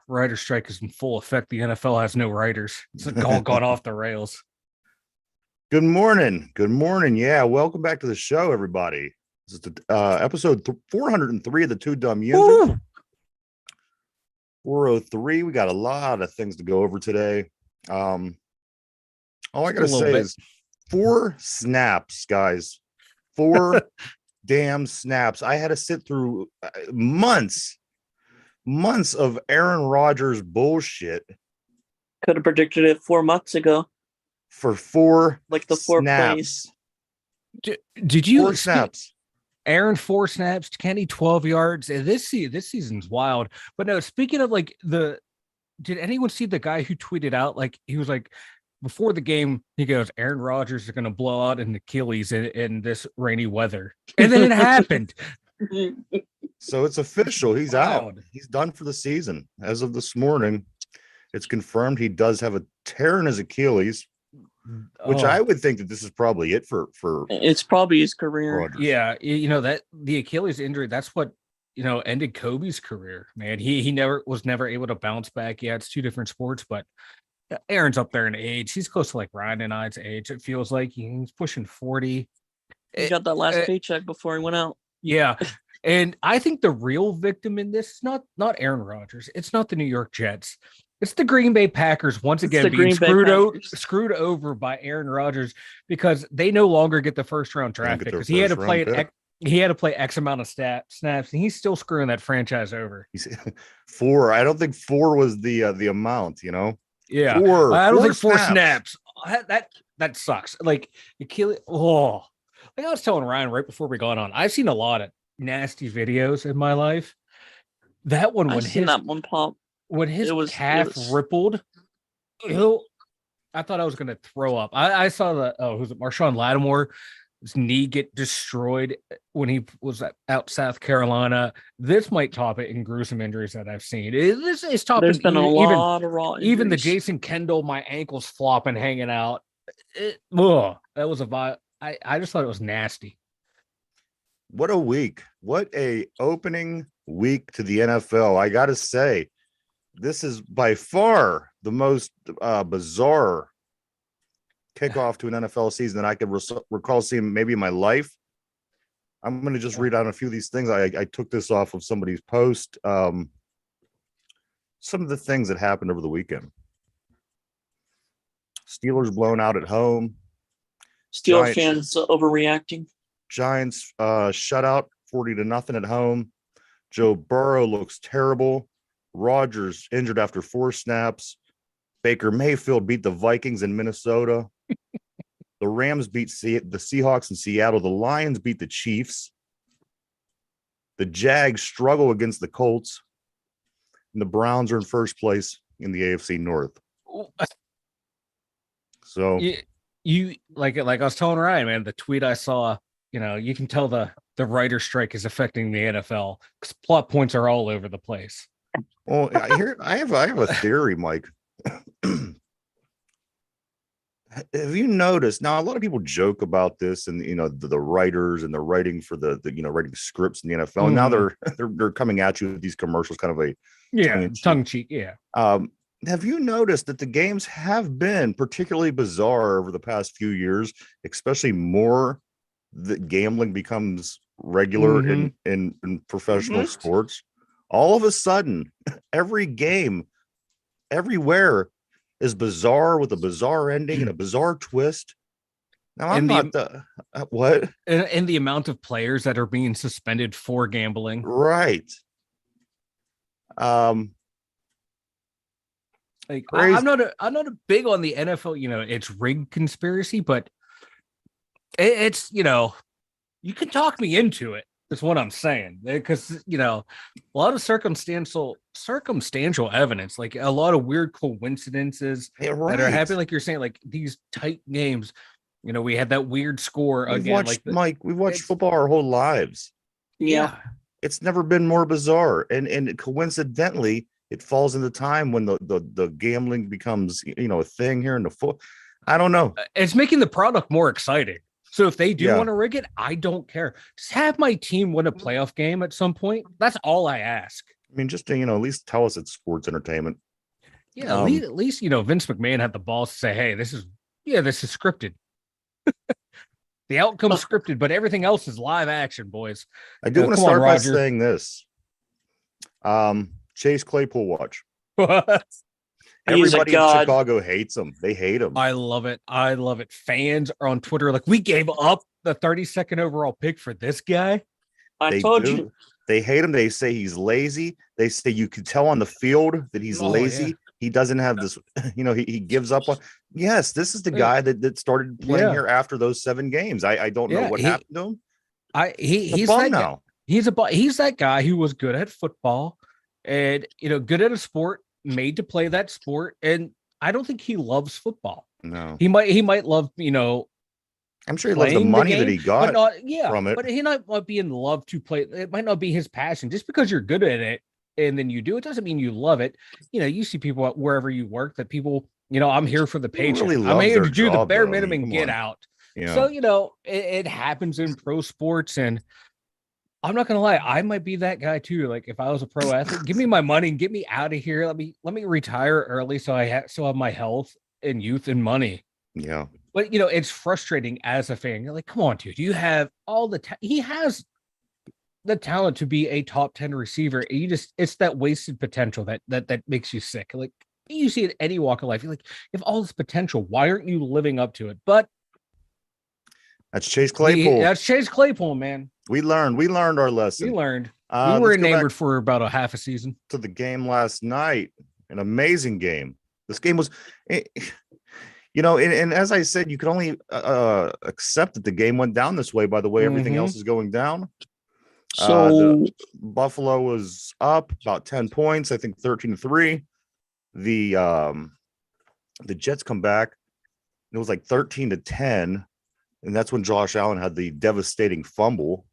writer strike is in full effect. The NFL has no writers. It's all gone off the rails. Good morning. Good morning. Yeah, welcome back to the show, everybody. This is episode 403 of the Two Dumb Yinzers. 403. We got a lot of things to go over today. All I gotta say is 4 snaps, guys. 4 damn snaps. I had to sit through months of Aaron Rodgers bullshit. Could have predicted it 4 months ago. For 4 like the 4 snaps. plays. Did you 4 snaps? Aaron 4 snaps, Kenny 12 yards. This season's wild. But no, speaking of did anyone see the guy who tweeted out he was like before the game, he goes, Aaron Rodgers is gonna blow out an Achilles in this rainy weather. And then it happened. So it's official. He's out. He's done for the season. As of this morning, it's confirmed he does have a tear in his Achilles. Which I would think that this is probably it for it's probably his career. Rodgers. Yeah, that the Achilles injury, that's what ended Kobe's career, man. He was never able to bounce back. Yeah, it's 2 different sports, but Aaron's up there in age. He's close to like Ryan and I's age. It feels like he's pushing 40. He got that last paycheck before he went out. Yeah. And I think the real victim in this is not Aaron Rodgers. It's not the New York Jets. It's the Green Bay Packers once again being screwed over by Aaron Rodgers because they no longer get the first round draft pick because he had to play X amount of snaps, and he's still screwing that franchise over. He's 4. I don't think 4 was the amount, Yeah, 4. I don't think 4 snaps. That sucks. Like Achilles. Oh, like I was telling Ryan right before we got on, I've seen a lot of nasty videos in my life. That one pop. When his calf rippled, I thought I was going to throw up. I saw who's it? Marshawn Lattimore, his knee get destroyed when he was out South Carolina. This might top it in gruesome injuries that I've seen. This is topping. There's been a lot of raw injuries. Even the Jason Kendall, my ankles flopping, hanging out. That was a vibe. I just thought it was nasty. What a week. What a opening week to the NFL. I got to say, this is by far the most bizarre kickoff to an NFL season that I could recall seeing maybe in my life. I'm going to just read out a few of these things. I took this off of somebody's post. Some of the things that happened over the weekend. Steelers blown out at home. Steelers fans overreacting. Giants shutout 40-0 at home. Joe Burrow looks terrible. Rodgers injured after 4 snaps. Baker Mayfield beat the Vikings in Minnesota. The Rams beat the Seahawks in Seattle. The Lions beat the Chiefs. The Jags struggle against the Colts. And the Browns are in first place in the AFC North. So you like I was telling Ryan, man, the tweet I saw, you can tell the writer strike is affecting the NFL because plot points are all over the place. Well, I have a theory, Mike. Have you noticed? Now, a lot of people joke about this, and the writers and the writing for the writing scripts in the NFL. And now they're coming at you with these commercials, kind of a tongue cheek. Yeah. Have you noticed that the games have been particularly bizarre over the past few years, especially more that gambling becomes regular in professional sports? All of a sudden, every game, everywhere is bizarre with a bizarre ending and a bizarre twist. Now, I'm not the what? And the amount of players that are being suspended for gambling. Right. I'm not a big on the NFL, it's rigged conspiracy, but it's, you can talk me into it. That's what I'm saying, because a lot of circumstantial evidence, like a lot of weird coincidences that are happening, like you're saying, like these tight games. We had that weird score again. We've watched football our whole lives. Yeah, it's never been more bizarre, and coincidentally, it falls in the time when the gambling becomes a thing here in the foot. I don't know. It's making the product more exciting. So if they do want to rig it, I don't care. Just have my team win a playoff game at some point. That's all I ask. I mean, just to, at least tell us it's sports entertainment. Yeah, at least Vince McMahon had the balls to say, "Hey, this is scripted. The outcome's scripted, but everything else is live action, boys." I do want to start by Roger. saying this. Chase Claypool watch. Everybody in Chicago hates him. They hate him. I love it. Fans are on Twitter like, we gave up the 32nd overall pick for this guy. I told you. They hate him. They say he's lazy. They say you can tell on the field that he's lazy. Yeah. He doesn't have this, he gives up on. Yes, this is the guy that started playing here after those 7 games. I don't know what happened to him. He's that now. He's that guy who was good at football and good at a sport, made to play that sport, and I don't think he loves football. No, he might love I'm sure he loves the money that he got from it, but he might be in love to play. It might not be his passion. Just because you're good at it and then you do it doesn't mean you love it. You see people wherever you work that people, I'm here for the paycheck. Really I'm here to do the bare minimum and get out. Yeah. So it happens in pro sports, and I'm not gonna lie, I might be that guy too. Like if I was a pro athlete, give me my money and get me out of here. Let me retire early so I have my health and youth and money. Yeah. But it's frustrating as a fan. You're like, come on, dude. You have all the he has the talent to be a top 10 receiver. It's that wasted potential that makes you sick. Like you see it any walk of life. You're like, you have all this potential. Why aren't you living up to it? But that's Chase Claypool. That's Chase Claypool, man. We learned our lesson. We learned. We were enamored for about a half a season. To the game last night, an amazing game. This game was, and as I said, you could only accept that the game went down this way by the way everything else is going down. So Buffalo was up about 10 points, I think 13-3. The Jets come back. It was like 13-10. And that's when Josh Allen had the devastating fumble.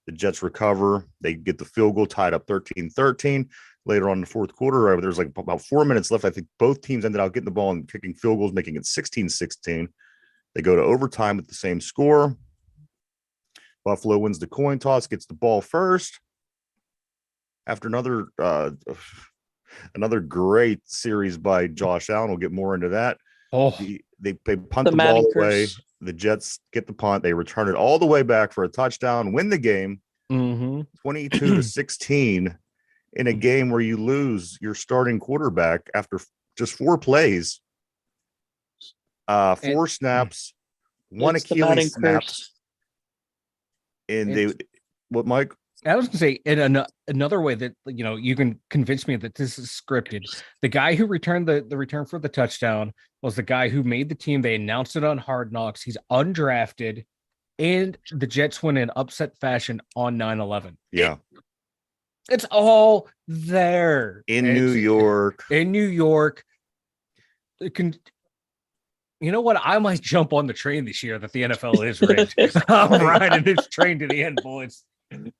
The Jets recover. They get the field goal, tied up 13-13. Later on in the fourth quarter, there's like about 4 minutes left. I think both teams ended up getting the ball and kicking field goals, making it 16-16. They go to overtime with the same score. Buffalo wins the coin toss, gets the ball first. After another great series by Josh Allen. We'll get more into that. They punt the ball away. The Jets get the punt. They return it all the way back for a touchdown, win the game 22-16 in a game where you lose your starting quarterback after just 4 plays, 4 snaps, 1 Achilles snap. What, Mike? I was going to say, in another way that, you can convince me that this is scripted. The guy who returned the return for the touchdown was the guy who made the team. They announced it on Hard Knocks. He's undrafted, and the Jets win in upset fashion on 9/11. Yeah. It's all there. In New York. You know what? I might jump on the train this year that the NFL is rigged. I'm riding this train to the end, boys.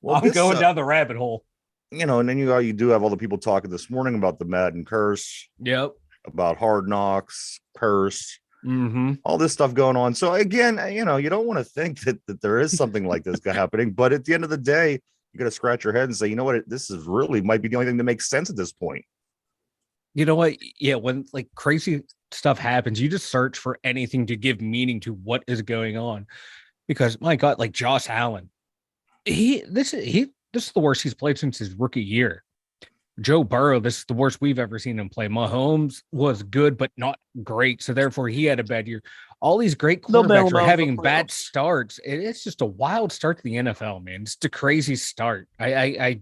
Well, I'm going down the rabbit hole. And then you do have all the people talking this morning about the Madden curse. Yep. About Hard Knocks curse. Mm-hmm. All this stuff going on. So again, you don't want to think that there is something like this happening. But at the end of the day, you got to scratch your head and say, you know what? This is really might be the only thing that makes sense at this point. You know what? Yeah, when like crazy stuff happens, you just search for anything to give meaning to what is going on. Because my God, like Josh Allen. This is the worst he's played since his rookie year. Joe Burrow, this is the worst we've ever seen him play. Mahomes was good, but not great. So therefore he had a bad year. All these great quarterbacks are having bad starts. It's just a wild start to the NFL, man. It's a crazy start. I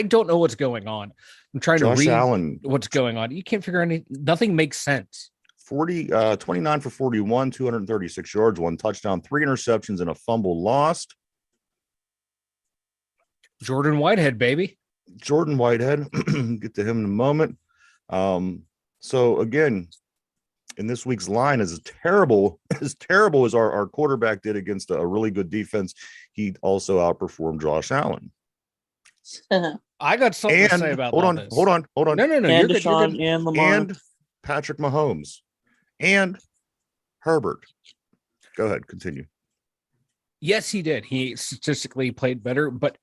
don't know what's going on. I'm trying to read what's going on. You can't figure nothing makes sense. 29 for 41, 236 yards, 1 touchdown, 3 interceptions, and a fumble lost. Jordan Whitehead, baby. Jordan Whitehead. Get to him in a moment. So again, in this week's line, as terrible as our quarterback did against a really good defense, he also outperformed Josh Allen. I got something to say about hold on. this. Hold on. No. And Deshaun and Lamar. And Patrick Mahomes and Herbert. Go ahead, continue. Yes, he did. He statistically played better, but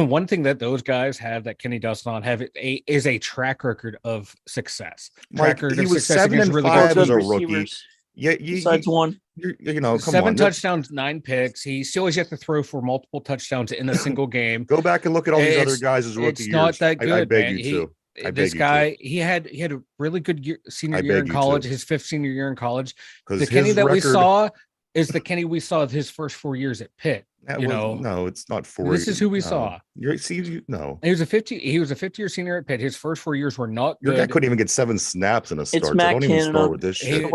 one thing that those guys have that Kenny does not have is a track record of success. Mike, he was 7-5 as a rookie. Yeah, besides one. Come 7 on. touchdowns, 9 picks. He still has yet to throw for multiple touchdowns in a single game. Go back and look at all these other guys as rookie it's years. not that good. I beg man. you to. This guy, he had a really good senior year in college, his 5th senior year in college. The Kenny that we saw is the Kenny we saw his first 4 years at Pitt. No, it's not 4. This is who we saw. He was a 50-year senior at Pitt. His first 4 years were not good. Your guy couldn't even get 7 snaps in a start. It's Matt Don't even start with this shit.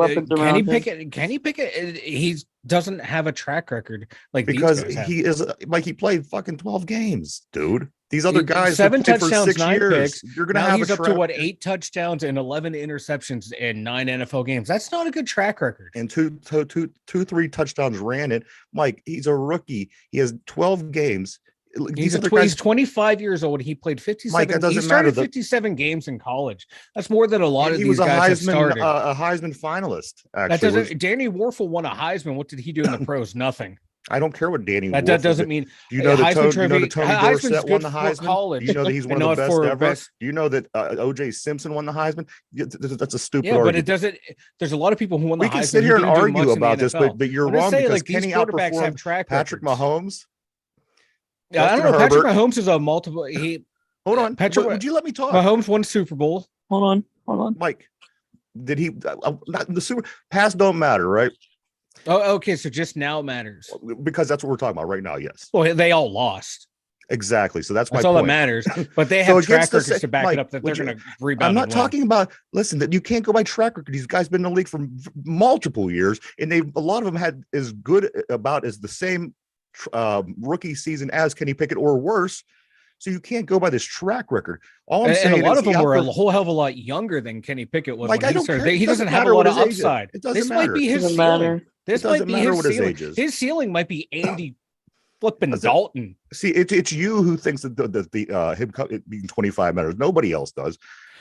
Kenny Pickett, he doesn't have a track record like because these guys he is like he played fucking 12 games, dude. These other guys 7 played for touchdowns, 6 9 years. picks. You're gonna now have he's up to 8 touchdowns and 11 interceptions in 9 NFL games. That's not a good track record. And 3 touchdowns ran it. Mike, he's a rookie. He has 12 games. He's 25 years old. He played 57. Mike, that doesn't he started matter. 57 games in college. That's more than a lot of these guys have started. A Heisman finalist. Actually, that doesn't. Danny Werfel won a Heisman. What did he do in the pros? Nothing. I don't care what Danny. That doesn't mean. Do you know that Tony Dorsett won the Heisman? College. Do you know that he's one of the best ever? Do you know that O.J. Simpson won the Heisman? That's a stupid argument. But it doesn't. There's a lot of people who won the Heisman. We can sit here and argue about this, but you're wrong because Kenny outperformed Patrick Mahomes. Yeah, I don't know. Patrick Mahomes is a multiple. Hold on. Would you let me talk? Mahomes won Super Bowl. Hold on. Mike, did he? Not the Super past don't matter, right? Oh, okay. So just now matters because that's what we're talking about right now. Yes. Well, they all lost. Exactly. So that's all that matters. But they have track records to back it up that they're going to rebound. I'm not talking about. Listen, that you can't go by track record. These guys been in the league for multiple years, and a lot of them had as good as the same rookie season as Kenny Pickett or worse. So you can't go by this track record. All I'm saying, a lot of them were a whole hell of a lot younger than Kenny Pickett was. Like, when he started. He doesn't have a lot of upside. This might be his ceiling. This might be his ceiling. His ceiling might be Andy flipping Dalton. See, it's you who thinks that him being 25 matters. Nobody else does.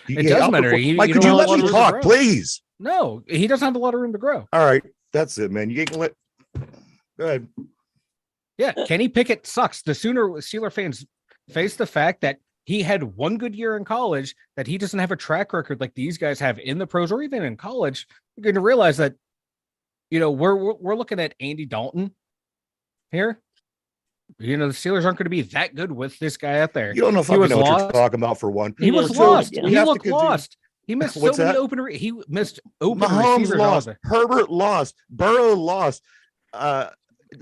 It does matter. Mike, could you let me talk, please? No, he doesn't have a lot of room to grow. All right, that's it, man. You ain't gonna let. Go ahead. Yeah, Kenny Pickett sucks. The sooner Steeler fans face the fact that he had one good year in college, that he doesn't have a track record like these guys have in the pros or even in college, you're going to realize that, we're looking at Andy Dalton here. The Steelers aren't going to be that good with this guy out there. You don't know if I know what you're talking about for one. He was lost. He looked lost. He missed so many open. He missed open. Mahomes lost. Herbert lost. Burrow lost.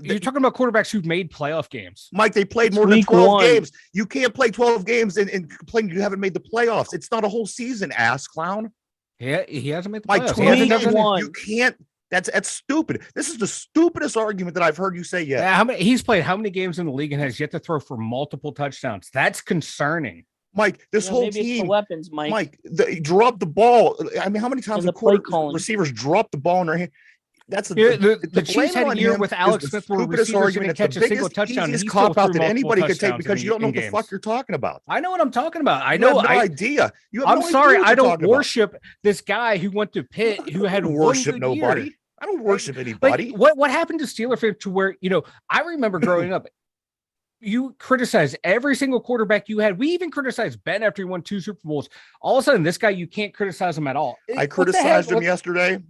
You're talking about quarterbacks who've made playoff games. Mike, they played more than 12 games. You can't play 12 games and complain you haven't made the playoffs. It's not a whole season, ass clown. Yeah, he hasn't made the playoffs. Mike, you can't. That's stupid. This is the stupidest argument that I've heard you say yet. Yeah, he's played how many games in the league and has yet to throw for multiple touchdowns? That's concerning. Mike, this whole team, weapons, Mike. Mike, they dropped the ball. I mean, how many times have receivers dropped the ball in their hand? That's the Chiefs had a year with Alex Smith where receivers didn't catch a single touchdown. Easiest cop out that anybody could take because you don't know what the fuck you're talking about. I know what I'm talking about. I know. No idea. I'm sorry. I don't worship this guy who went to Pitt who had worship nobody. I don't worship anybody. What happened to Steeler fans to where I remember growing up. You criticized every single quarterback you had. We even criticized Ben after he won 2 Super Bowls. All of a sudden, this guy, you can't criticize him at all. I criticized him yesterday.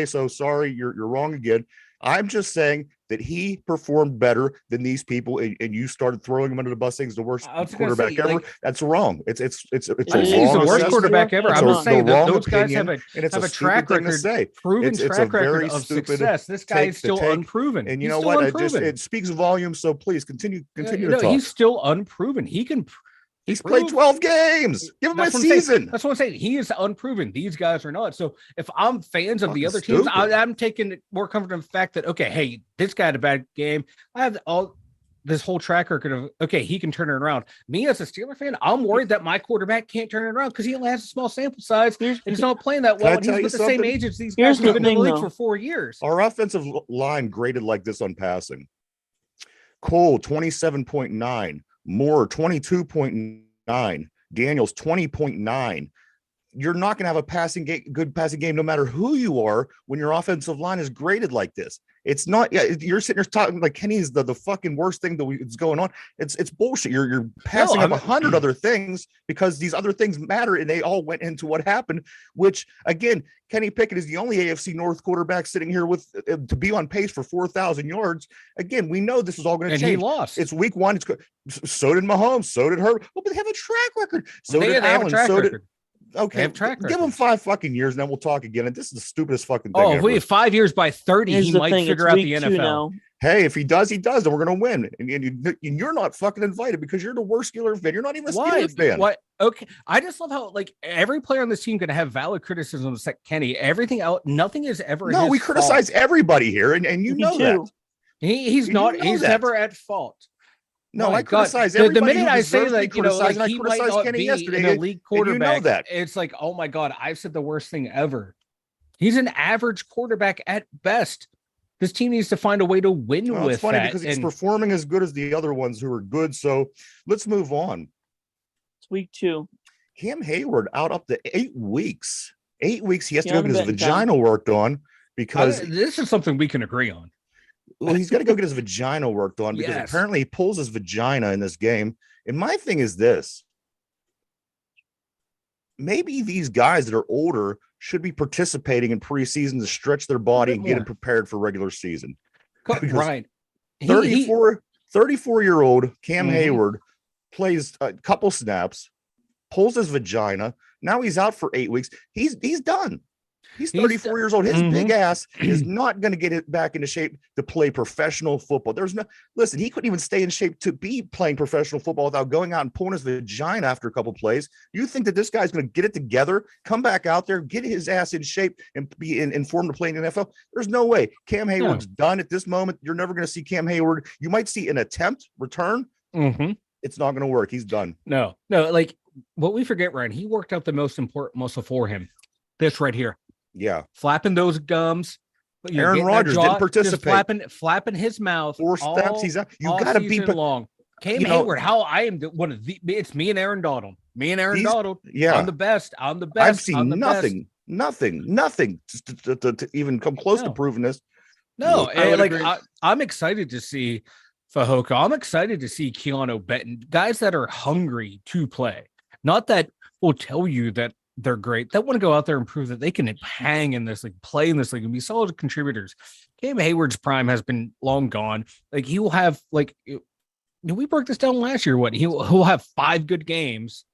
So sorry, you're wrong again. I'm just saying that he performed better than these people, and you started throwing him under the bus saying he's the worst quarterback ever. That's wrong. It's he's the worst quarterback ever. I'm just saying that those guys have a track record, proven track record of success. This guy is still unproven. And you know what? It speaks volumes. So please continue to talk. He's still unproven. He's played 12 games. Give him a season. That's what I'm saying. He is unproven. These guys are not. So if I'm fans of the other teams, I'm taking more comfort in the fact that, okay, hey, this guy had a bad game. I have this whole track record of, okay, he can turn it around. Me as a Steeler fan, I'm worried that my quarterback can't turn it around because he only has a small sample size and he's not playing that well. And he's with the same age as these guys who've been in the league for 4 years. Our offensive line graded like this on passing. Cole, 27.9. Moore, 22.9. Daniels, 20.9. You're not going to have a good passing game no matter who you are when your offensive line is graded like this. It's not. Yeah, you're sitting there talking like Kenny is the fucking worst thing that's going on. It's bullshit. You're passing up 100 other things because these other things matter, and they all went into what happened. Which again, Kenny Pickett is the only AFC North quarterback sitting here with to be on pace for 4,000 yards. Again, we know this is all going to change. And he lost. It's week one. So did Mahomes. So did Herbert. Oh, but they have a track record. So did Allen. So did. Okay, give him 5 fucking years, and then we'll talk again. And this is the stupidest fucking thing. Oh, if we have 5 years by 30, he might figure out the NFL. Hey, if he does, he does. Then we're going to win. And you're not fucking invited because you're the worst Steelers fan. You're not even a Steelers fan. What? Okay. I just love how, like, every player on this team can have valid criticisms except Kenny. Everything out, nothing is ever. No, we criticize everybody here, and you know that. He's not. He's never at fault. No, I criticize everybody. The minute I say that, like he might not Kenny yesterday, an elite quarterback, you know that. It's like, oh my God, I've said the worst thing ever. He's an average quarterback at best. This team needs to find a way to win with it's funny that. Because he's performing as good as the other ones who are good. So let's move on. It's week 2. Cam Hayward out up to 8 weeks. 8 weeks he has to go get his vagina worked on because this is something we can agree on. Well, he's got to go get his vagina worked on because apparently he pulls his vagina in this game. And my thing is this. Maybe these guys that are older should be participating in preseason to stretch their body and get it prepared for regular season. Right. 34-year-old Cam Hayward plays a couple snaps, pulls his vagina. Now he's out for 8 weeks. He's done. He's 34 years old. His big ass is not going to get it back into shape to play professional football. Listen, he couldn't even stay in shape to be playing professional football without going out and pulling his vagina after a couple plays. You think that this guy's going to get it together, come back out there, get his ass in shape, and be in form to play in the NFL? There's no way. Cam Hayward's done at this moment. You're never going to see Cam Hayward. You might see an attempt return. It's not going to work. He's done. No. Like what we forget, Ryan, he worked out the most important muscle for him. This right here. Yeah, flapping those gums. Aaron Rodgers didn't participate. Flapping his mouth. 4 steps. He's out. You got to be long. Cam Hayward. How I am one of the. It's me and Aaron Donald. Yeah, I'm the best. I've seen nothing to even come close to proving this. No, I'm excited to see Fehoko. I'm excited to see Keanu Benton. Guys that are hungry to play. Not that will tell you that they're great. That want to go out there and prove that they can hang in this league, play in this league, and be solid contributors. Cam Hayward's prime has been long gone. Like he will have, like, we broke this down last year. What he'll have 5 good games,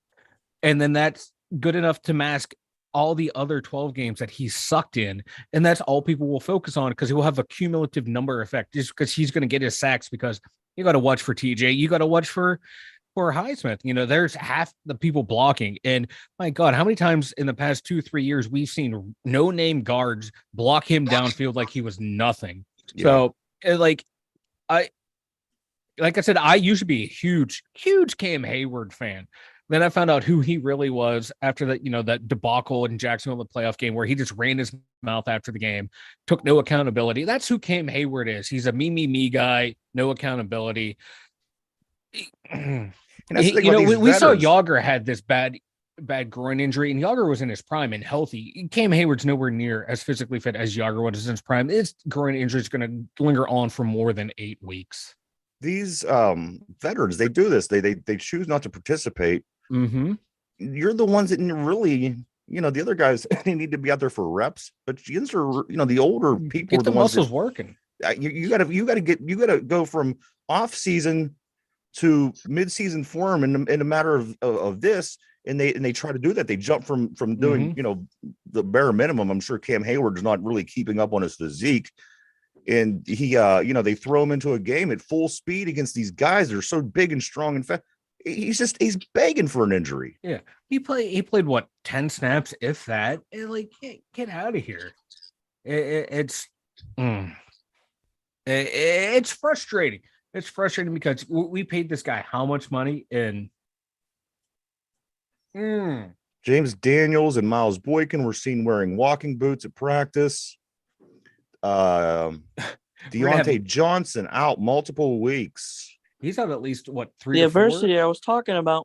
and then that's good enough to mask all the other 12 games that he's sucked in, and that's all people will focus on because he will have a cumulative number effect. Just because he's going to get his sacks, because you got to watch for TJ, you got to watch for Highsmith. There's half the people blocking, and my God, how many times in the past 2-3 years we've seen no-name guards block him downfield like he was nothing. So like I said, I used to be a huge Cam Hayward fan. Then I found out who he really was after that, that debacle in Jacksonville, the playoff game, where he just ran his mouth after the game, took no accountability. That's who Cam Hayward is. He's a me guy, no accountability. We saw Yager had this bad groin injury, and Yager was in his prime and healthy. Cam Hayward's nowhere near as physically fit as Yager was in his prime. His groin injury is going to linger on for more than 8 weeks. These veterans, they do this. They choose not to participate. You're the ones that really, the other guys, they need to be out there for reps. But Yinzer, the older people, get the muscles working. You got to go from off season to mid-season form in a matter of this, and they try to do that. They jump from doing the bare minimum. I'm sure Cam Hayward's not really keeping up on his physique, and he they throw him into a game at full speed against these guys that are so big and strong and fast. He's begging for an injury. Yeah, he played what, 10 snaps, if that. Like, get out of here. It's frustrating. It's frustrating because we paid this guy how much money? And James Daniels and Miles Boykin were seen wearing walking boots at practice. Deontay Johnson out multiple weeks. He's out at least 3 the adversity I was talking about.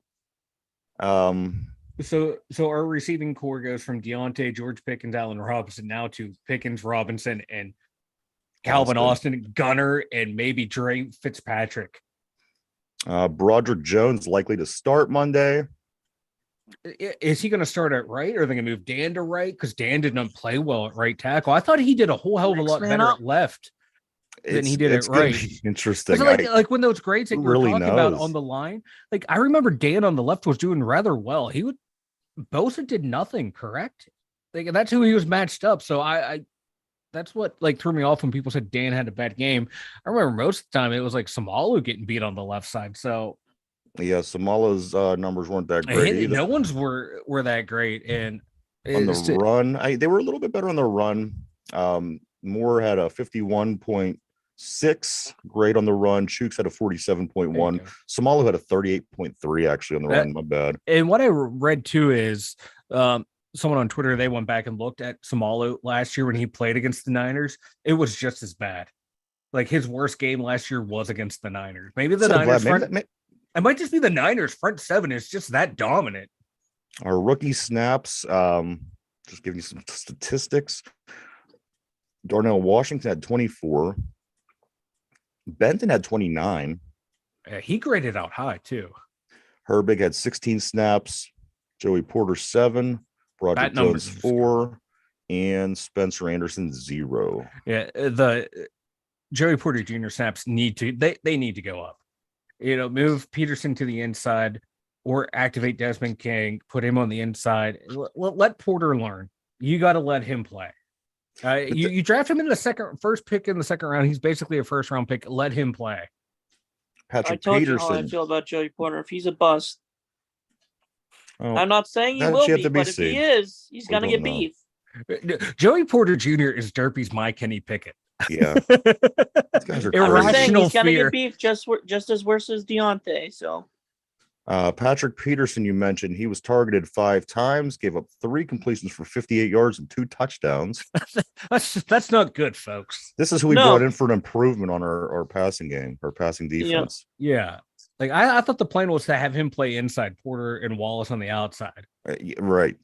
So our receiving core goes from Deontay, George Pickens, Allen Robinson, now to Pickens, Robinson, and Calvin Austin, Gunner, and maybe Dre Fitzpatrick. Broderick Jones likely to start Monday. Is he going to start at right, or are they going to move Dan to right? Because Dan didn't play well at right tackle. I thought he did a whole hell of a lot better at left than he did at right. Interesting. Like when those grades that you were talking about on knows? the line, like I remember Dan on the left was doing rather well. Bosa did nothing, correct? Like that's who he was matched up. So I that's what like threw me off when people said Dan had a bad game. I remember most of the time it was like Samalu getting beat on the left side. So yeah, Samala's numbers weren't that great either. No one's were that great. And on the run, they were a little bit better on the run. Moore had a 51.6 grade on the run. Chooks had a 47.1. Samalu had a 38.3 actually on the run. My bad. And what I read too is someone on Twitter, they went back and looked at Samalu last year when he played against the Niners. It was just as bad. Like his worst game last year was against the Niners. Maybe the Niners it might just be the Niners front seven is just that dominant. Our rookie snaps, just giving you some statistics. Darnell Washington had 24. Benton had 29. Yeah, he graded out high too. Herbig had 16 snaps. Joey Porter 7. Broderick Jones 4. And Spencer Anderson 0. Yeah, the Joey Porter Jr. snaps need to go up. Move Peterson to the inside or activate Desmond King, put him on the inside. Let Porter learn. You got to let him play. You draft him in the first pick in the second round. He's basically a first round pick. Let him play. Patrick I told Peterson. you how I feel about Joey Porter. If he's a bust, I'm not saying he will be, but if he is, he's going to get beef. Joey Porter Jr. is Derpy's my Kenny Pickett. Yeah. I'm saying he's going to get beef just as worse as Deontay. So, Patrick Peterson, you mentioned, he was targeted 5 times, gave up 3 completions for 58 yards and 2 touchdowns. That's not good, folks. This is who we brought in for an improvement on our passing game, our passing defense. Yeah. Like I thought the plan was to have him play inside, Porter and Wallace on the outside. Right.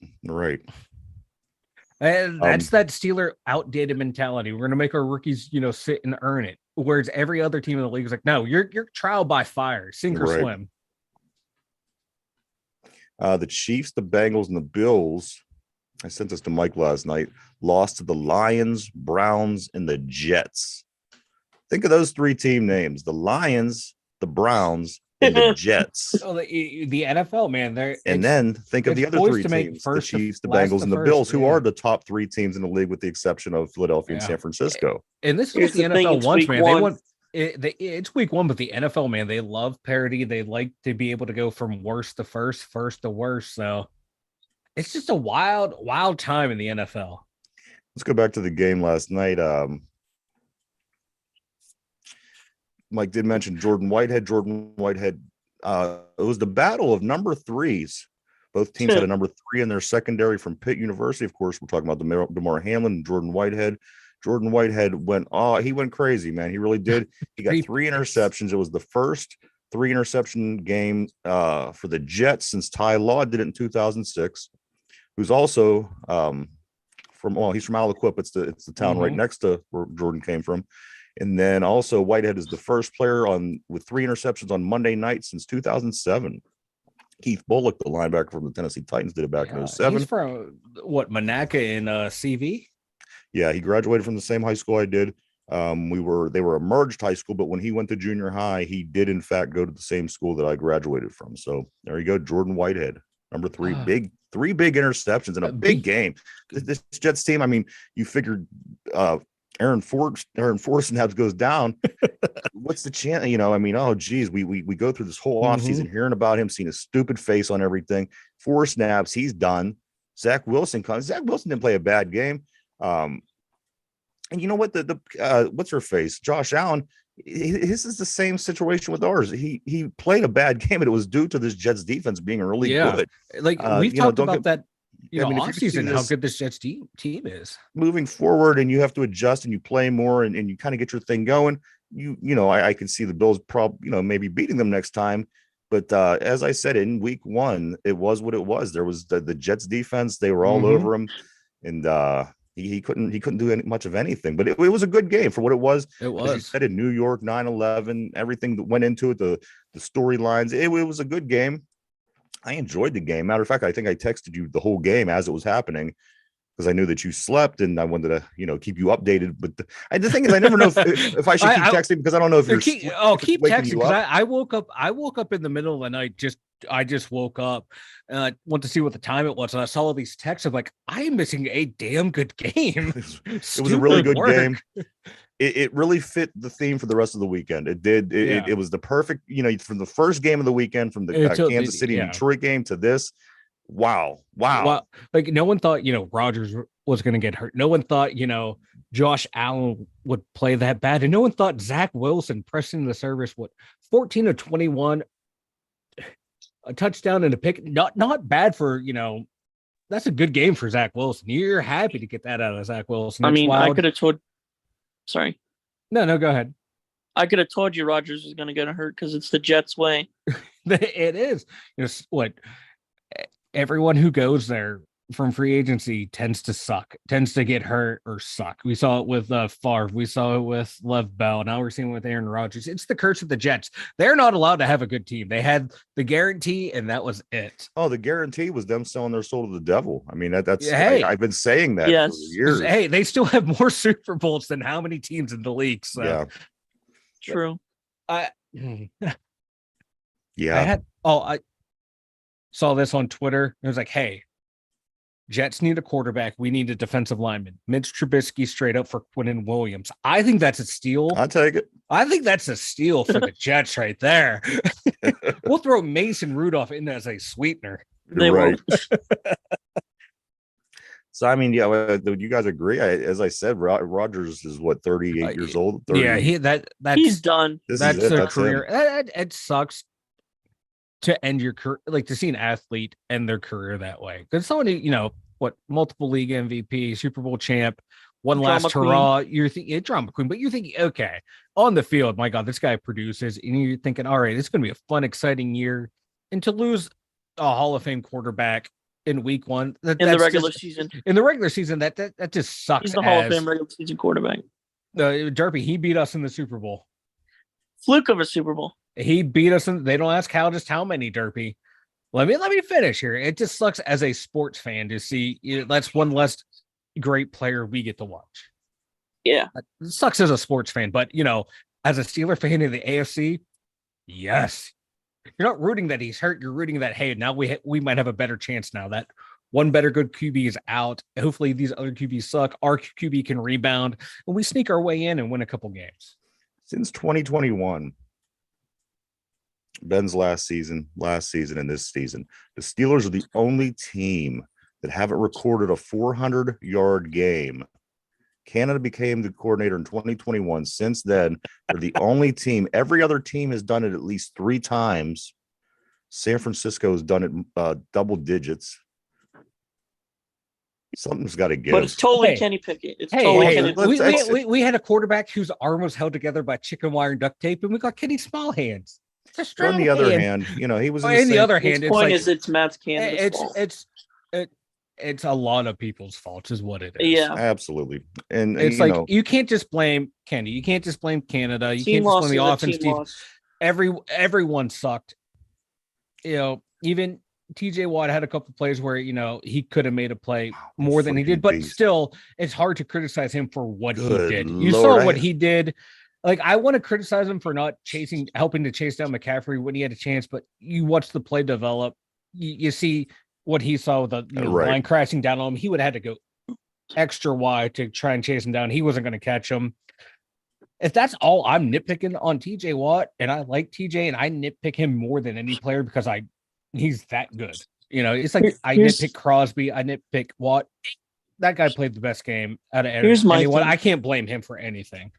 And that's that Steeler outdated mentality. We're going to make our rookies, sit and earn it. Whereas every other team in the league is like, no, you're trial by fire, sink or swim. The Chiefs, the Bengals, and the Bills, I sent this to Mike last night, lost to the Lions, Browns, and the Jets. Think of those 3 team names: the Lions, the Browns, and the Jets. Oh, the NFL, man. And then think of the other 3 teams: the Chiefs, the Bengals, and the Bills, who are the top 3 teams in the league, with the exception of Philadelphia and San Francisco. And this is what the NFL wants, man. They want it's week 1, but the NFL, man, they love parity. They like to be able to go from worst to first to worst. So it's just a wild time in the NFL. Let's go back to the game last night. Mike did mention Jordan Whitehead. It was the battle of number 3s. Both teams had a number 3 in their secondary from Pitt University. Of course, we're talking about DeMar Hamlin and Jordan Whitehead. Jordan Whitehead went crazy, man. He really did. He got 3 interceptions. It was the first 3 interception game for the Jets since Ty Law did it in 2006. Who's also he's from Aliquip. It's the town right next to where Jordan came from. And then also Whitehead is the first player with 3 interceptions on Monday night since 2007. Keith Bullock, the linebacker from the Tennessee Titans, did it back in 2007. He's from Monaca in CV? Yeah, he graduated from the same high school I did. They were a merged high school, but when he went to junior high, he did in fact go to the same school that I graduated from. So there you go, Jordan Whitehead, number 3, three big interceptions in a big game. This Jets team, I mean, you figured Aaron Forsenhabs goes down. What's the chance? Oh geez, we go through this whole offseason hearing about him, seeing his stupid face on everything. 4 snaps, he's done. Zach Wilson comes. Zach Wilson didn't play a bad game. And you know what? The what's her face? Josh Allen. His is the same situation with ours. He played a bad game, and it was due to this Jets defense being really good. Like we've talked about that. Offseason, how good this Jets team is moving forward, and you have to adjust and you play more and you kind of get your thing going. I can see the Bills maybe beating them next time. But as I said, in week 1, it was what it was. There was the Jets defense. They were all over them. And, He couldn't do much of anything, but it was a good game for what it was. It was. As you said, in New York, 9/11, everything that went into it, the storylines. It was a good game. I enjoyed the game. Matter of fact, I think I texted you the whole game as it was happening, because I knew that you slept and I wanted to, keep you updated. But the thing is, I never know if I should keep texting, because I don't know if you're keep texting, because I woke up in the middle of the night. I just woke up and I went to see what the time it was, and I saw all these texts of like, I am missing a damn good game. It was a really good game. It really fit the theme for the rest of the weekend. It did. It was the perfect, from the first game of the weekend, from the Kansas City Detroit game to this. Wow. Like, no one thought, Rodgers was going to get hurt. No one thought, Josh Allen would play that bad. And no one thought Zach Wilson pressing the service, 14 of 21, a touchdown and a pick. Not bad for, that's a good game for Zach Wilson. You're happy to get that out of Zach Wilson. I mean, I could have told, sorry. No, go ahead. I could have told you Rodgers was going to get hurt because it's the Jets way. It is. Everyone who goes there from free agency tends to get hurt or suck. We saw it with Favre. We saw it with Lev Bell. Now we're seeing it with Aaron Rodgers. It's the curse of the Jets. They're not allowed to have a good team. They had the guarantee, and that was it. Oh, the guarantee was them selling their soul to the devil. I mean, that's I've been saying that for years. Hey, they still have more Super Bowls than how many teams in the league. So. Yeah. True. I saw this on Twitter. It was like, hey, Jets need a quarterback. We need a defensive lineman. Mitch Trubisky straight up for Quinnen Williams. I think that's a steal. I'll take it. I think that's a steal for the Jets right there. We'll throw Mason Rudolph in as a sweetener. They right. So, I mean, do you guys agree? As I said, Rodgers is 38 years old? 30. Yeah, he's done. That's a career. It sucks to end your career, like to see an athlete end their career that way. Because someone who, multiple league MVP, Super Bowl champ, one drama last hurrah. You're thinking drama queen, but you're thinking, okay, on the field, my God, this guy produces, and you're thinking, all right, it's going to be a fun, exciting year. And to lose a Hall of Fame quarterback in week one, in the regular season, that just sucks. He's the Hall of Fame regular season quarterback. Derpy, he beat us in the Super Bowl. Fluke of a Super Bowl. He beat us, and they don't ask how many, Derpy. Let me finish here. It just sucks as a sports fan to see that's one less great player we get to watch. Yeah, it sucks as a sports fan, but as a Steeler fan in the AFC, yes, you're not rooting that he's hurt. You're rooting that, hey, now we might have a better chance now that one better good QB is out. Hopefully these other QBs suck. Our QB can rebound, and we sneak our way in and win a couple games. Since 2021. Ben's last season and this season, the Steelers are the only team that haven't recorded a 400-yard game. Canada became the coordinator in 2021. Since then, they're the only team. Every other team has done it at least 3 times. San Francisco has done it double digits. Something's got to give. But it's totally Kenny Pickett. Kenny Pickett. We had a quarterback whose arm was held together by chicken wire and duct tape, and we got Kenny Small Hands. On the other hand, he was. On the other hand, it's Matt Canada's fault. It's a lot of people's faults, is what it is. Yeah, absolutely. And it's you can't just blame Kenny. You can't just blame Canada. You can't just blame the offense team. Everyone sucked. Even TJ Watt had a couple plays where he could have made a play more than he did, but still, it's hard to criticize him for what he did. You saw what he did. Like, I want to criticize him for not helping to chase down McCaffrey when he had a chance, but you watch the play develop. You see what he saw with the line crashing down on him. He would have had to go extra wide to try and chase him down. He wasn't going to catch him. If that's all I'm nitpicking on TJ Watt, and I like TJ, and I nitpick him more than any player because he's that good. It's like I nitpick Crosby, I nitpick Watt. That guy played the best game out of anyone. I can't blame him for anything.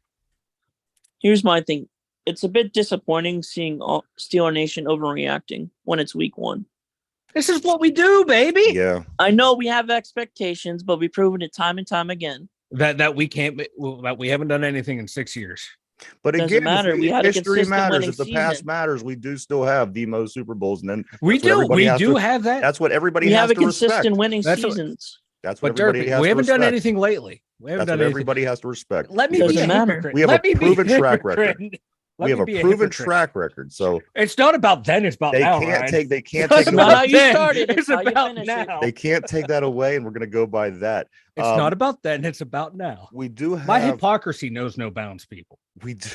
Here's my thing. It's a bit disappointing seeing Steeler Nation overreacting when it's week 1. This is what we do, baby. Yeah. I know we have expectations, but we've proven it time and time again. That we can't, that we haven't done anything in 6 years. But it again, doesn't matter. We had history matters. If the season. past matters, we do still have the most Super Bowls, and then we do have that. That's what everybody we has have a to consistent respect. winning seasons. That's what But everybody Derpy, has we to haven't done respect. anything lately. We haven't That's done what anything. everybody has to respect. Let me Doesn't be a matter. hypocrite. We have Let a me be proven track hypocrite. record. Let We have me a be proven hypocrite. track record. So It's not about then, it's about they now, can't Ryan. take they can't It's take it not away. how you then, started, it's how you about finish it. now. They can't take that away, and we're gonna go by that. It's not about then, it's about now. We do My have hypocrisy knows no bounds, people. we do.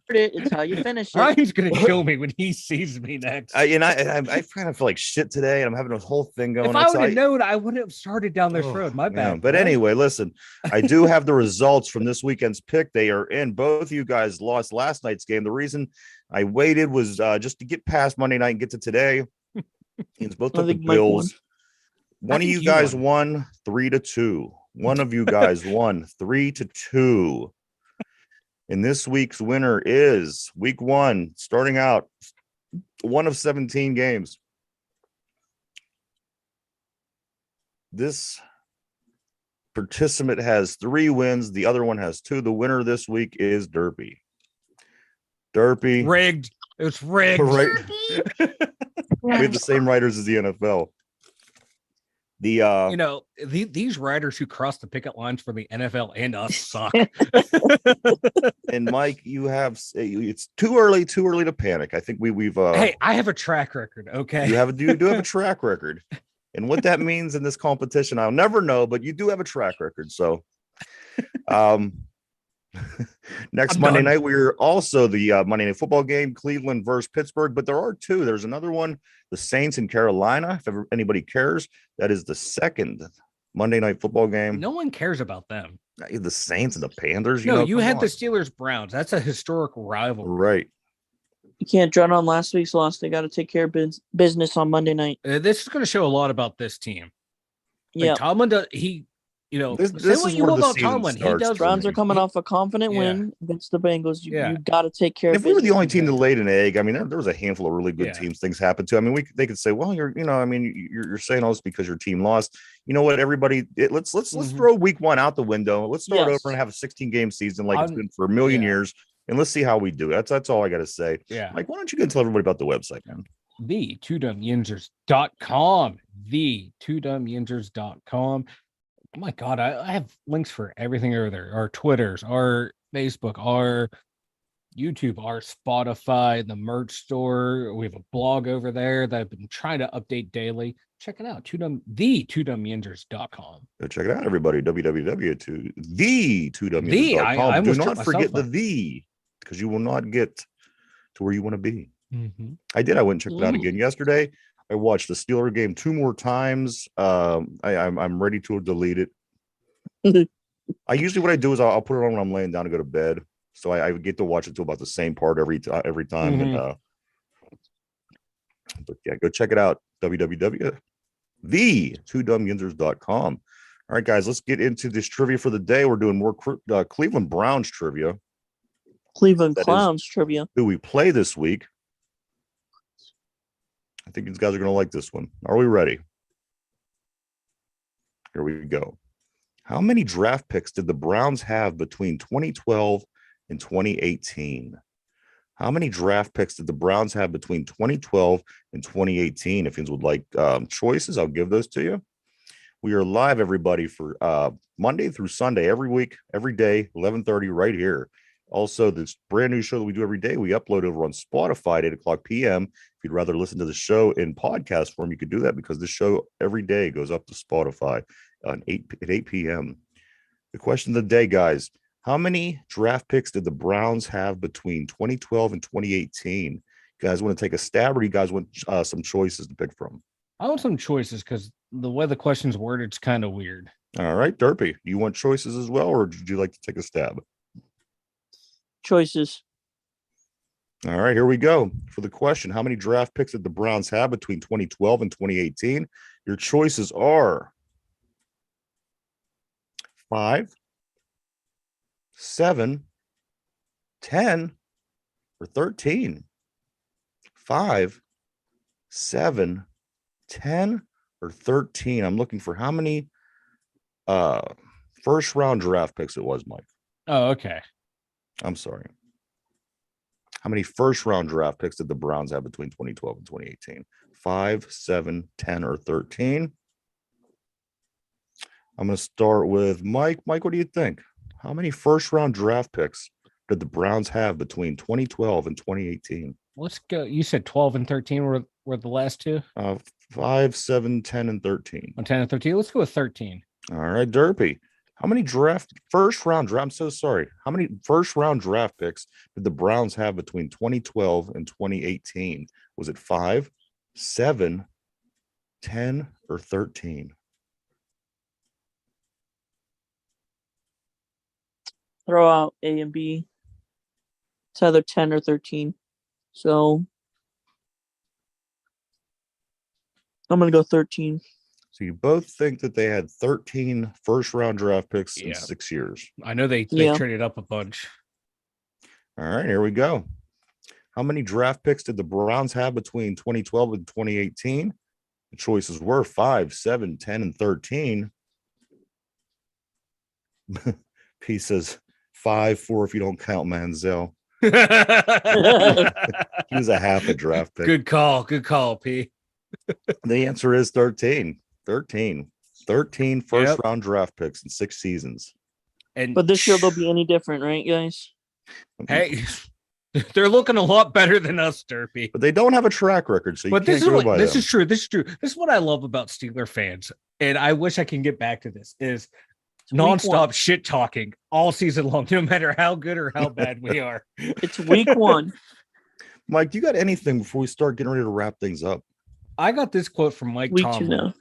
It's how you finish it. Ryan's gonna kill me when he sees me next. I kind of feel like shit today, and I'm having this whole thing going If on. I would have known, I wouldn't have started down this Oh, road. My yeah. bad. But bro. anyway, listen, I do have the results from this weekend's pick. They are in. Both of you guys lost last night's game. The reason I waited was just to get past Monday night and get to today. It's both I took the think Mike won. Bills. One of you guys won 3-2. One of you guys won 3-2. And this week's winner is week 1, starting out 1 of 17 games. This participant has 3 wins. The other one has 2. The winner this week is Derpy. Derpy. Rigged. It's rigged. Right. We have the same writers as the NFL. These writers who cross the picket lines for the NFL and us suck. And Mike, you have it's too early to panic. I think we've hey, I have a track record. Okay, you do have a track record, and what that means in this competition, I'll never know. But you do have a track record. So, next Monday night, we're also the Monday Night Football game, Cleveland versus Pittsburgh. But there are 2. There's another one, the Saints in Carolina. If anybody cares, that is the second Monday Night Football game. No one cares about them. The Saints and the Panthers. You had the Steelers Browns. That's a historic rivalry, right? You can't drown on last week's loss. They got to take care of business on Monday night. This is going to show a lot about this team. Yeah, Tomlin does. This say is what you where will the about season Tomlin. He starts does. for Browns me. are coming off a confident win against the Bengals. You got to take care. If of we were the business. only team that laid an egg, I mean, there was a handful of really good teams. Things happen to. I mean, they could say, well, you're saying all this because your team lost. You know what? Everybody, let's throw week 1 out the window. Let's start over and have a 16-game season like it's been for a million years, and let's see how we do. That's all I got to say. Yeah, Mike, why don't you go and tell everybody about the website, man? The 2dumbyinzers.com. The 2dumbyinzers.com. Oh my God, I have links for everything over there. Our Twitters, our Facebook, our YouTube, our Spotify, the merch store. We have a blog over there that I've been trying to update daily. Check it out. The 2dumbyinzers.com. Go check it out, everybody. www.the2dumbyinzers.com. Do not forget the because you will not get to where you want to be. Mm-hmm. I did. I went and checked it out again yesterday. I watched the Steeler game 2 more times. I'm ready to delete it. I usually what I do is I'll put it on when I'm laying down to go to bed, so I get to watch it to about the same part every time. Mm-hmm. But yeah, go check it out. www.the2dumbyinzers.com. All right, guys, let's get into this trivia for the day. We're doing more Cleveland Browns trivia. Cleveland Clowns trivia. Who we play this week? I think these guys are going to like this one. Are we ready? Here we go. How many draft picks did the Browns have between 2012 and 2018? How many draft picks did the Browns have between 2012 and 2018? If you would like choices, I'll give those to you. We are live, everybody, for Monday through Sunday, every week, every day, 11:30 right here. Also, this brand new show that we do every day, we upload over on Spotify at 8 o'clock p.m. If you'd rather listen to the show in podcast form, you could do that because this show every day goes up to Spotify at 8 p.m. The question of the day, guys, how many draft picks did the Browns have between 2012 and 2018? You guys want to take a stab, or you guys want some choices to pick from? I want some choices because the way the question's worded, it's kind of weird. All right, Derpy, do you want choices as well, or would you like to take a stab? Choices. All right, here we go. For the question, how many draft picks did the Browns have between 2012 and 2018? Your choices are 5, 7, 10, or 13. 5, 7, 10, or 13. I'm looking for how many first round draft picks it was, Mike. Oh, okay. I'm sorry. How many first round draft picks did the Browns have between 2012 and 2018? 5, 7, 10, or 13? I'm going to start with Mike. Mike, what do you think? How many first-round draft picks did the Browns have between 2012 and 2018? Let's go. You said 12 and 13 were the last two? 5, 7, 10, and 13. 10 and 13. Let's go with 13. All right, Derpy. How many first-round draft? I'm so sorry. How many first-round draft picks did the Browns have between 2012 and 2018? Was it 5, 7, 10, or 13? Throw out A and B. It's either 10 or 13. So I'm going to go 13. So you both think that they had 13 first-round draft picks in 6 years. I know they traded up a bunch. All right, here we go. How many draft picks did the Browns have between 2012 and 2018? The choices were 5, 7, 10, and 13. P says 5, 4 if you don't count Manziel. He was a half a draft pick. Good call, P. The answer is 13. 13 first-round draft picks in 6 seasons. But this year they'll be any different, right, guys? Hey, they're looking a lot better than us, Derpy. But they don't have a track record, so this is true. This is what I love about Steeler fans, and I wish I can get back to this, is nonstop shit talking all season long, no matter how good or how bad we are. It's week 1. Mike, do you got anything before we start getting ready to wrap things up? I got this quote from Mike Tomlin.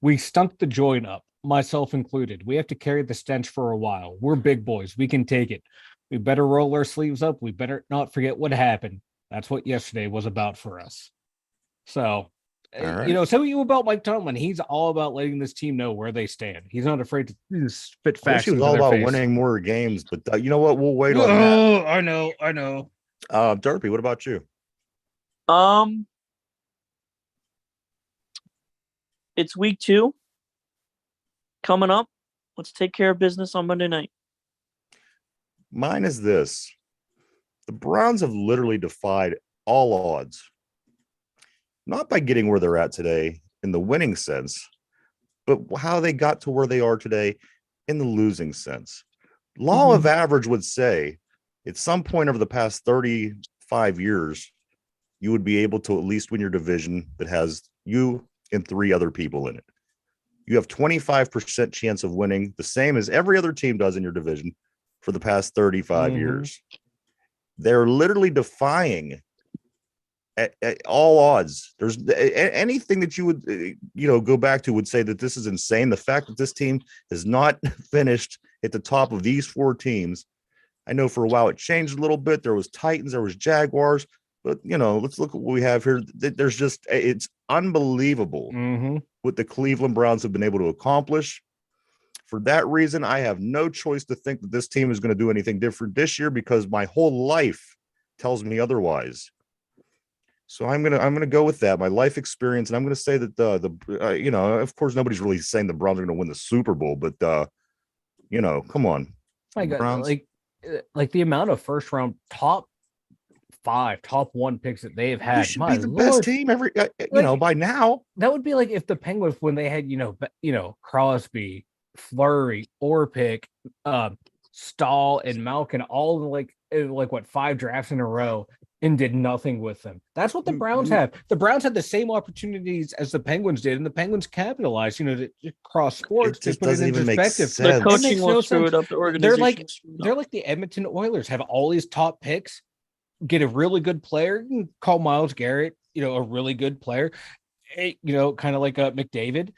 We stunk the joint up, myself included. We have to carry the stench for a while. We're big boys. We can take it. We better roll our sleeves up. We better not forget what happened. That's what yesterday was about for us. So, say what you about Mike Tomlin. He's all about letting this team know where they stand. He's not afraid to spit facts. He was all about winning more games, but you know what? We'll wait on that. I know. Derpy, what about you? It's week 2 coming up. Let's take care of business on Monday night. Mine is this. The Browns have literally defied all odds, not by getting where they're at today in the winning sense, but how they got to where they are today in the losing sense. Law of average would say at some point over the past 35 years, you would be able to at least win your division that has you and 3 other people in it. You have 25% chance of winning, the same as every other team does in your division for the past 35 years. They're literally defying at all odds. There's anything that you would go back to would say that this is insane. The fact that this team has not finished at the top of these 4 teams. I know for a while it changed a little bit. There was Titans, there was Jaguars, but let's look at what we have here. There's just, it's unbelievable what the Cleveland Browns have been able to accomplish. For that reason, I have no choice to think that this team is going to do anything different this year because my whole life tells me otherwise. So I'm gonna go with that, my life experience, and I'm gonna say that of course nobody's really saying the Browns are going to win the Super Bowl, but come on, my God, like the amount of first round top 5, top 1 picks that they have had. You should be the best team every by now. That would be like if the Penguins, when they had Crosby, Fleury, Orpik, Stahl, and Malkin, all like 5 drafts in a row, and did nothing with them. That's what the Browns have. The Browns had the same opportunities as the Penguins did, and the Penguins capitalized. To cross sports. It just doesn't even make sense. The coaching will screw it up. The organization. They're like the Edmonton Oilers, have all these top picks, get a really good player, you can call Myles Garrett, a really good player, kind of like McDavid.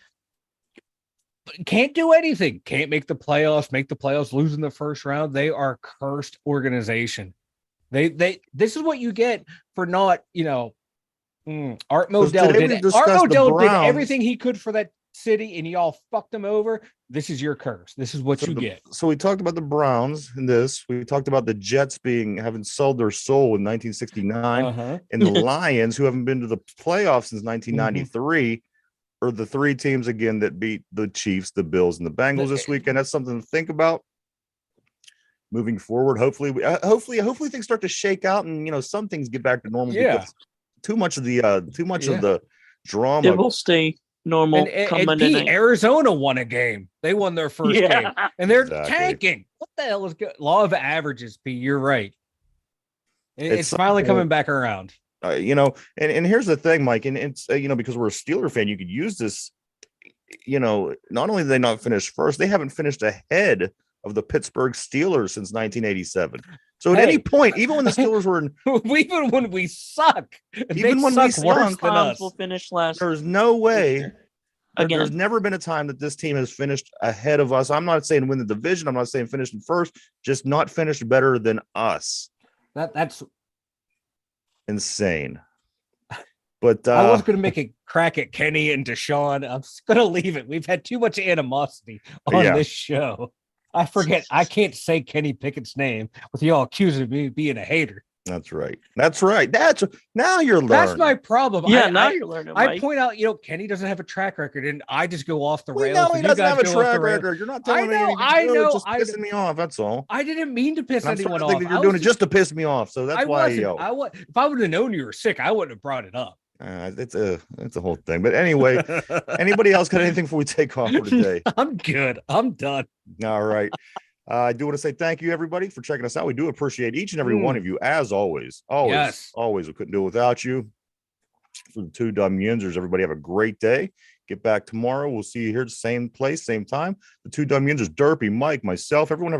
Can't do anything. Can't make the playoffs, lose in the first round. They are a cursed organization. This is what you get for not, Art Modell did everything he could for that city, and y'all fucked them over. This is your curse. This is what you get. So we talked about the Browns in this. We talked about the Jets having sold their soul in 1969, and the Lions, who haven't been to the playoffs since 1993, are the 3 teams again that beat the Chiefs, the Bills, and the Bengals this weekend. That's something to think about moving forward. Hopefully things start to shake out, and some things get back to normal. Yeah. Too much of the drama. It will stay. normal. Arizona won a game. They won their first game, and they're tanking. What the hell is good? Law of averages, P. You're right. It's finally coming back around. And here's the thing, Mike, and it's because we're a Steeler fan, you could use this. Not only did they not finish first, they haven't finished ahead of the Pittsburgh Steelers since 1987. So at any point, even when the Steelers were even when we suck, even when we worse than us, we'll finish last. There's no way. There's never been a time that this team has finished ahead of us. I'm not saying win the division. I'm not saying finish in first. Just not finished better than us. That's insane. But I was going to make a crack at Kenny and Deshaun. I'm just going to leave it. We've had too much animosity on this show. I forget. I can't say Kenny Pickett's name with y'all accusing me of being a hater. That's right. Now you're learning. That's my problem. Now you're learning. Mike. I point out, Kenny doesn't have a track record, and I just go off the rails. No, he doesn't have a track record. You're not telling me. I know. It's just pissing me off. That's all. I didn't mean to piss anyone off. You're doing it just to piss me off. So that's why. If I would have known you were sick, I wouldn't have brought it up. It's a whole thing. But anyway, anybody else got anything before we take off for today? I'm good. I'm done. All right. I do want to say thank you, everybody, for checking us out. We do appreciate each and every one of you, as always. Always. We couldn't do it without you. For the two dumb Yinzers, everybody have a great day. Get back tomorrow. We'll see you here at the same place, same time. The two dumb Yinzers, Derpy, Mike, myself, everyone have